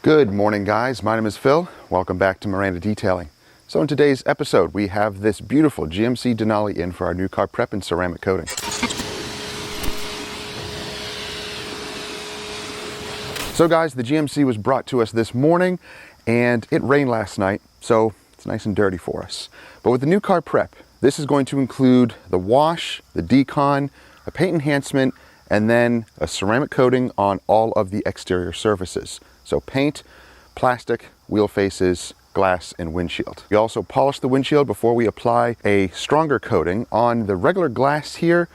Good morning, guys. My name is Phil. Welcome back to Miranda Detailing. So in today's episode, we have this beautiful GMC Denali in for our new car prep and ceramic coating. So guys, the GMC was brought to us this morning and it rained last night, so it's nice and dirty for us. But with the new car prep, this is going to include the wash, the decon, a paint enhancement, and then a ceramic coating on all of the exterior surfaces. So paint, plastic, wheel faces, glass, and windshield. We also polish the windshield before we apply a stronger coating. On the regular glass here,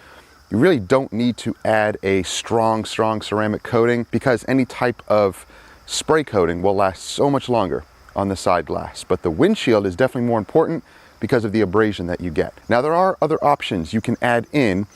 you really don't need to add a strong ceramic coating because any type of spray coating will last so much longer on the side glass. But the windshield is definitely more important because of the abrasion that you get. Now there are other options you can add in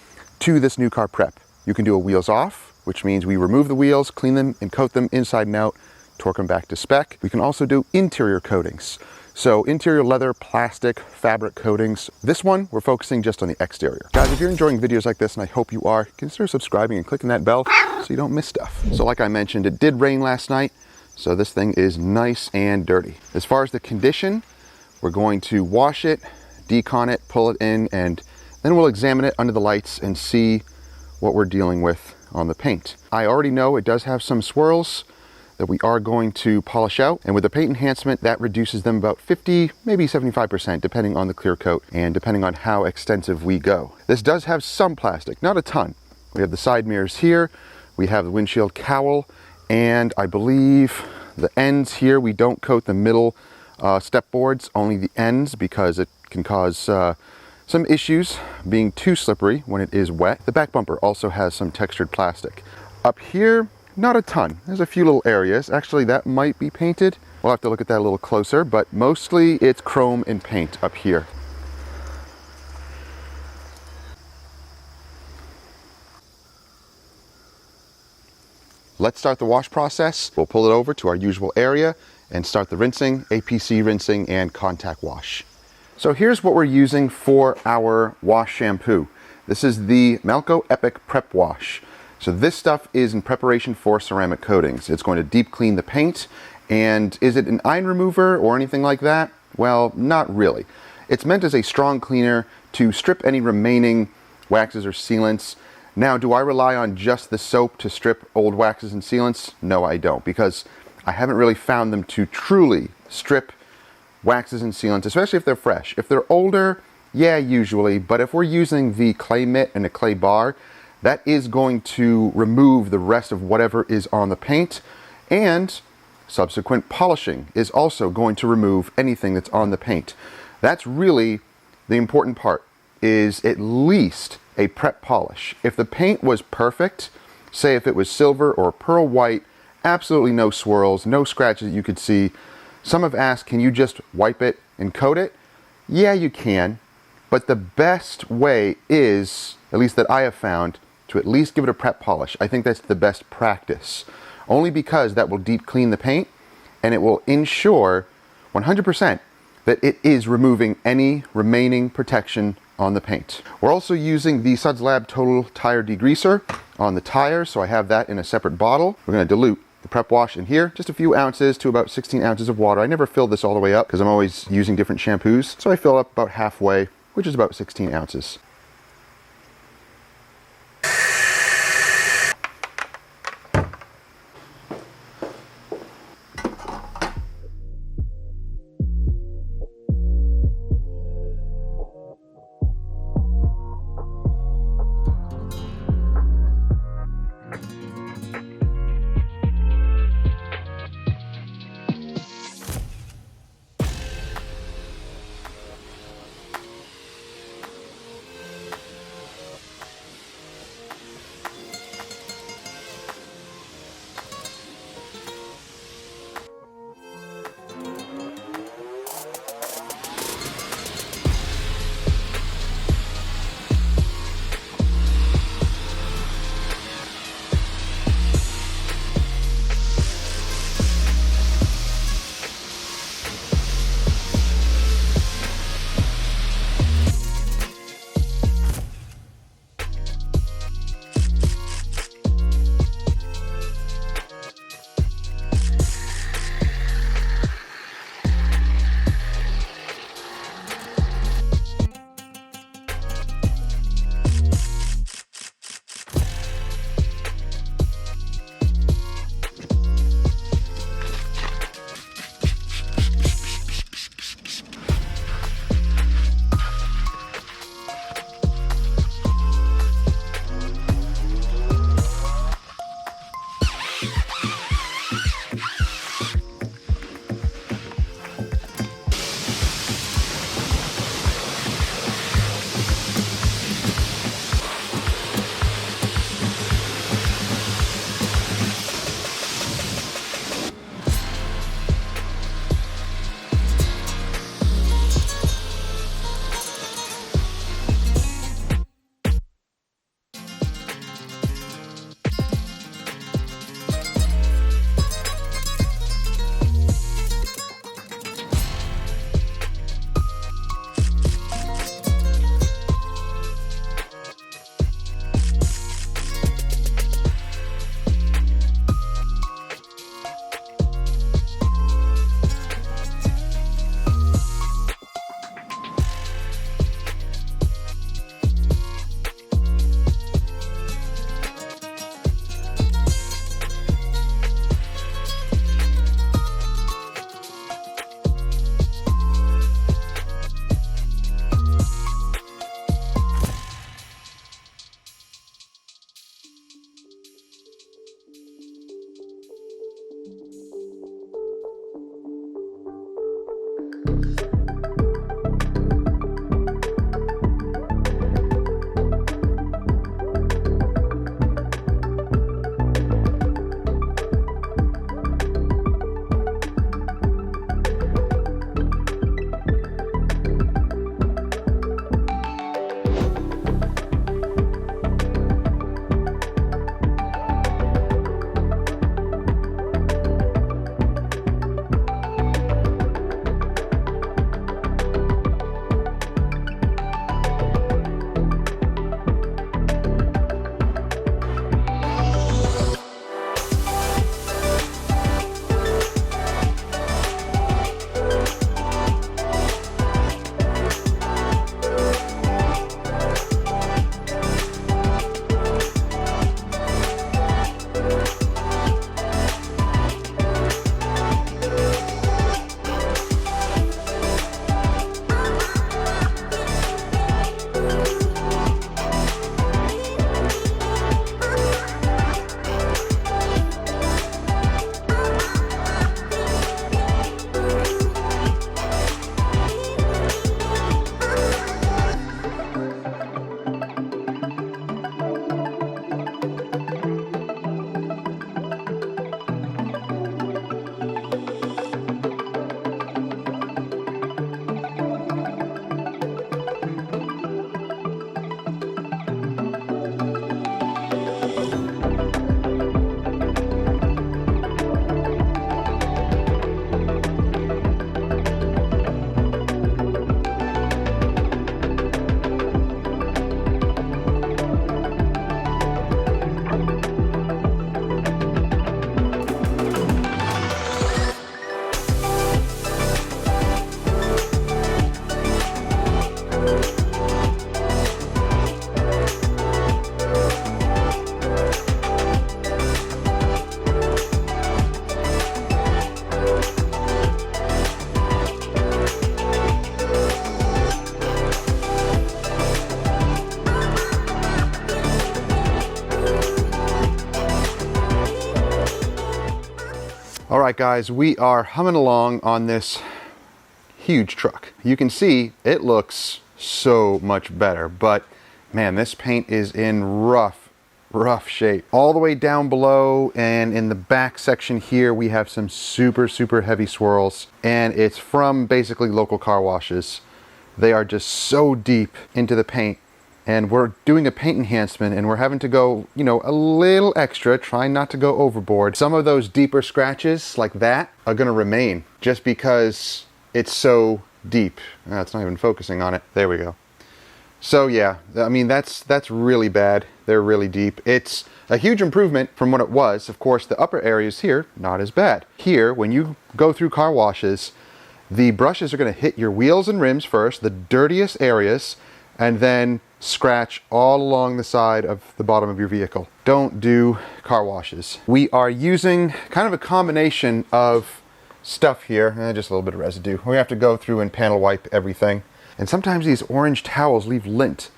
to this new car prep. You can do a wheels off, which means we remove the wheels, clean them, and coat them inside and out, torque them back to spec. We can also do interior coatings. So interior leather, plastic, fabric coatings. This one, we're focusing just on the exterior. Guys, if you're enjoying videos like this, and I hope you are, consider subscribing and clicking that bell so you don't miss stuff. So like I mentioned, it did rain last night, so this thing is nice and dirty. As far as the condition, we're going to wash it, decon it, pull it in, and then we'll examine it under the lights and see what we're dealing with on the paint. I already know it does have some swirls that we are going to polish out, and with the paint enhancement that reduces them about 50, maybe 75% depending on the clear coat and depending on how extensive we go. This does have some plastic, not a ton. We have the side mirrors here, we have the windshield cowl, and I believe the ends here, we don't coat the middle step boards, only the ends, because it can cause some issues being too slippery when it is wet. The back bumper also has some textured plastic. Up here, not a ton. There's a few little areas. Actually, that might be painted. We'll have to look at that a little closer, but mostly it's chrome and paint up here. Let's start the wash process. We'll pull it over to our usual area and start the rinsing, APC rinsing, and contact wash. So here's what we're using for our wash shampoo. This is the Malco Epic Prep Wash. So this stuff is in preparation for ceramic coatings. It's going to deep clean the paint. And is it an iron remover or anything like that? Well, not really. It's meant as a strong cleaner to strip any remaining waxes or sealants. Now, do I rely on just the soap to strip old waxes and sealants? No, I don't, because I haven't really found them to truly strip waxes and sealants, especially if they're fresh. If they're older, yeah, usually, but if we're using the clay mitt and a clay bar, that is going to remove the rest of whatever is on the paint, and subsequent polishing is also going to remove anything that's on the paint. That's really the important part, is at least a prep polish. If the paint was perfect, say if it was silver or pearl white, absolutely no swirls, no scratches that you could see. Some have asked, can you just wipe it and coat it? Yeah, you can, but the best way is, at least that I have found, to at least give it a prep polish. I think that's the best practice, only because that will deep clean the paint and it will ensure 100% that it is removing any remaining protection on the paint. We're also using the Suds Lab Total Tire Degreaser on the tires, so I have that in a separate bottle. We're going to dilute the prep wash in here, just a few ounces to about 16 ounces of water. I never fill this all the way up because I'm always using different shampoos, so I fill up about halfway, which is about 16 ounces. All right, guys, we are humming along on this huge truck. You can see it looks so much better, but man, this paint is in rough shape. All the way down below and in the back section here, we have some super heavy swirls, and it's from basically local car washes. They are just so deep into the paint, and we're doing a paint enhancement and we're having to go, you know, a little extra, trying not to go overboard. Some of those deeper scratches like that are gonna remain just because it's so deep. It's not even focusing on it. There we go. So yeah, I mean, that's really bad. They're really deep. It's a huge improvement from what it was. Of course, the upper areas here, not as bad. Here, when you go through car washes, the brushes are gonna hit your wheels and rims first, the dirtiest areas, and then scratch all along the side of the bottom of your vehicle. Don't do car washes. We are using kind of a combination of stuff here, just a little bit of residue. We have to go through and panel wipe everything. And sometimes these orange towels leave lint.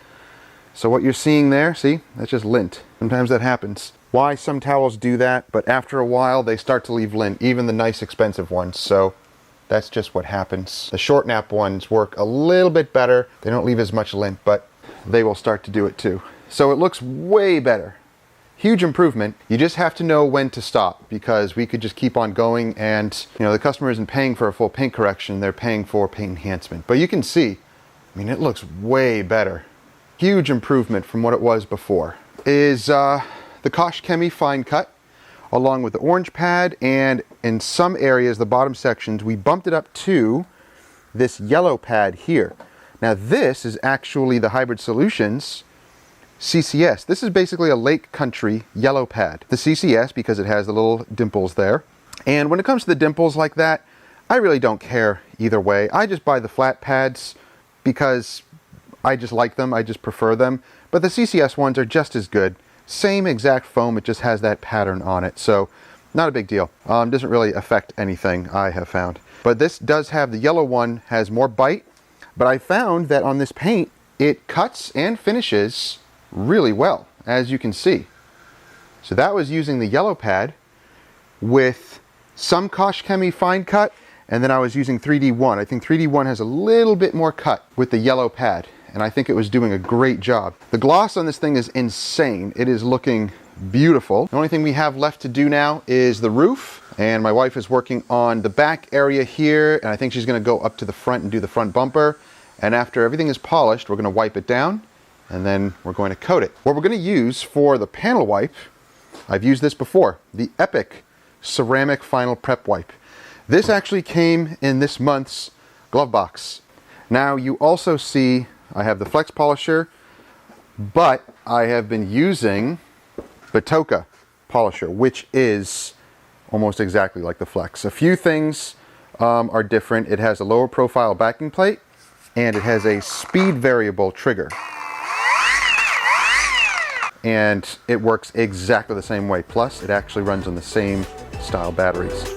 So what you're seeing there, see, that's just lint. Sometimes that happens. Why some towels do that, but after a while they start to leave lint, even the nice expensive ones. So that's just what happens. The short nap ones work a little bit better. They don't leave as much lint, but they will start to do it too. So it looks way better. Huge improvement. You just have to know when to stop, because we could just keep on going and, you know, the customer isn't paying for a full paint correction, they're paying for paint enhancement. But you can see, I mean, it looks way better. Huge improvement from what it was before. Is the Gtechniq fine cut, along with the orange pad, and in some areas, the bottom sections, we bumped it up to this yellow pad here. Now this is actually the Hybrid Solutions CCS. This is basically a Lake Country yellow pad. The CCS, because it has the little dimples there. And when it comes to the dimples like that, I really don't care either way. I just buy the flat pads because I just like them, I just prefer them. But the CCS ones are just as good. Same exact foam, it just has that pattern on it. So not a big deal. Doesn't really affect anything, I have found. But this does have, the yellow one has more bite, but I found that on this paint, it cuts and finishes really well, as you can see. So that was using the yellow pad with some Gtechniq fine cut, and then I was using 3D1. I think 3D1 has a little bit more cut with the yellow pad, and I think it was doing a great job. The gloss on this thing is insane. It is looking beautiful. The only thing we have left to do now is the roof, and my wife is working on the back area here, and I think she's gonna go up to the front and do the front bumper. And after everything is polished, we're gonna wipe it down, and then we're going to coat it. What we're gonna use for the panel wipe, I've used this before, the Epic Ceramic Final Prep Wipe. This actually came in this month's glove box. Now you also see I have the Flex Polisher, but I have been using Batoka Polisher, which is almost exactly like the Flex. A few things are different. It has a lower profile backing plate, and it has a speed variable trigger. And it works exactly the same way. Plus, it actually runs on the same style batteries.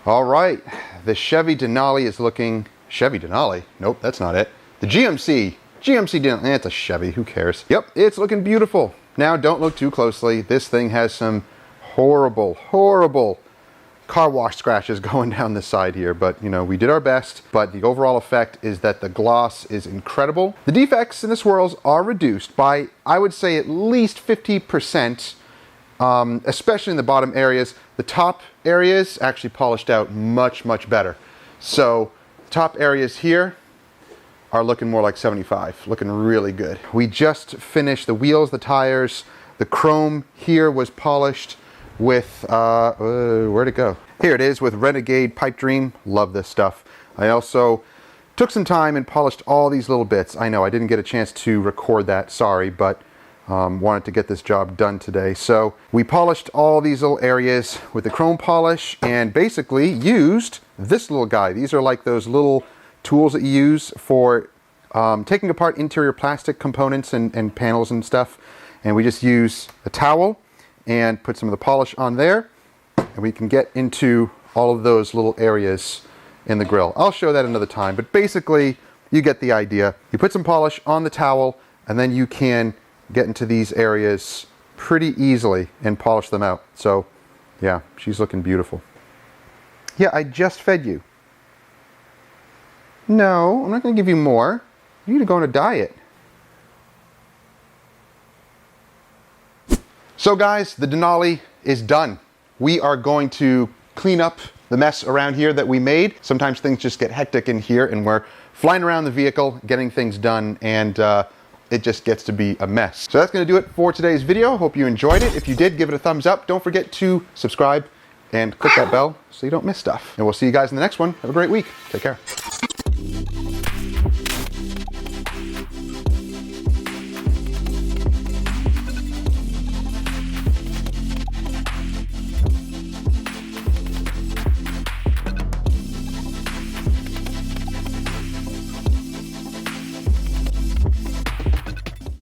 All right, the Chevy Denali is looking, Chevy Denali? Nope, that's not it. The GMC Denali, it's a Chevy, who cares? Yep, it's looking beautiful. Now don't look too closely. This thing has some horrible car wash scratches going down the side here, but you know, we did our best. But the overall effect is that the gloss is incredible. The defects in the swirls are reduced by, I would say, at least 50%, especially in the bottom areas. The top areas actually polished out much better. So top areas here are looking more like 75, looking really good. We just finished the wheels, the tires, the chrome here was polished with, where'd it go? Here it is with Renegade Pipe Dream. Love this stuff. I also took some time and polished all these little bits. I know I didn't get a chance to record that, sorry, but wanted to get this job done today. So we polished all these little areas with the chrome polish and basically used this little guy. These are like those little tools that you use for taking apart interior plastic components and panels and stuff. And we just use a towel and put some of the polish on there, and we can get into all of those little areas in the grill. I'll show that another time, but basically you get the idea. You put some polish on the towel and then you can get into these areas pretty easily and polish them out. So yeah, she's looking beautiful. Yeah, I just fed you. No, I'm not going to give you more. You need to go on a diet. So guys, the Denali is done. We are going to clean up the mess around here that we made. Sometimes things just get hectic in here and we're flying around the vehicle, getting things done, and it just gets to be a mess. So that's going to do it for today's video. Hope you enjoyed it. If you did, give it a thumbs up. Don't forget to subscribe and click that bell so you don't miss stuff. And we'll see you guys in the next one. Have a great week. Take care.